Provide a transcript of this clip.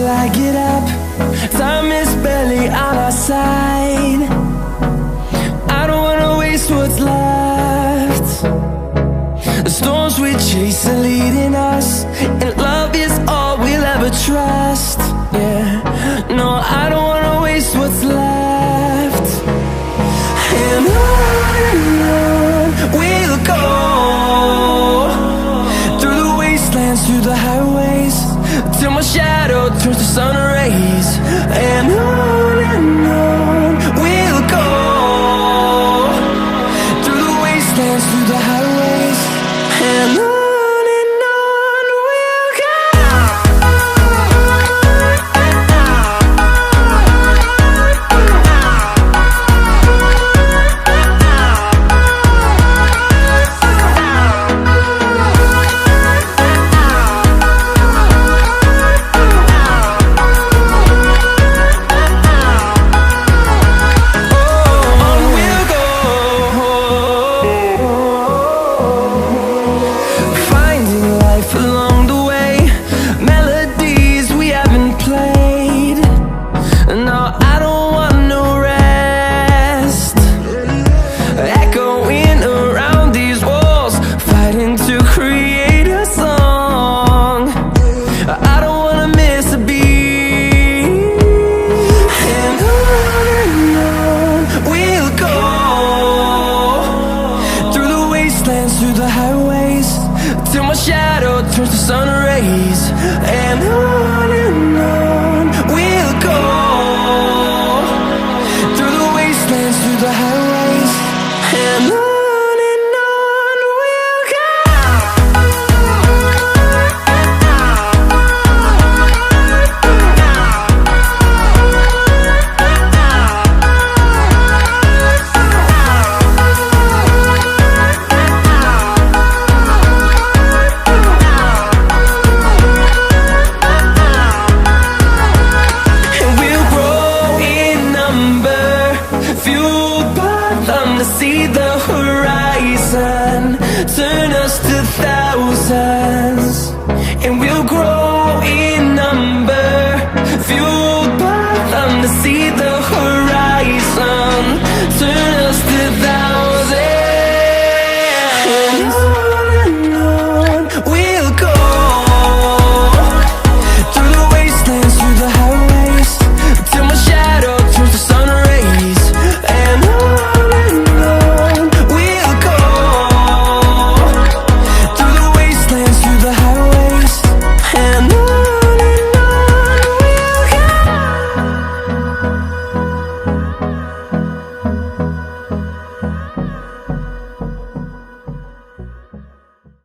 I get up. Time is barely on our side. I don't wanna waste what's left. The storms we chase are leading us, and love is all we'll ever trust. Yeah, no, I don't wanna waste what's left. And on we'll go, through the wastelands, through the highways, till my shadow turns to sun rays. And on we'll go, through the wastelands, through the highways, and on. Through the highways, till my shadow turns to sun rays. And on we'll go, through the wastelands, through the highways, and on. See the horizon turn us to thousands, and we'll grow in number, fueled by them to see the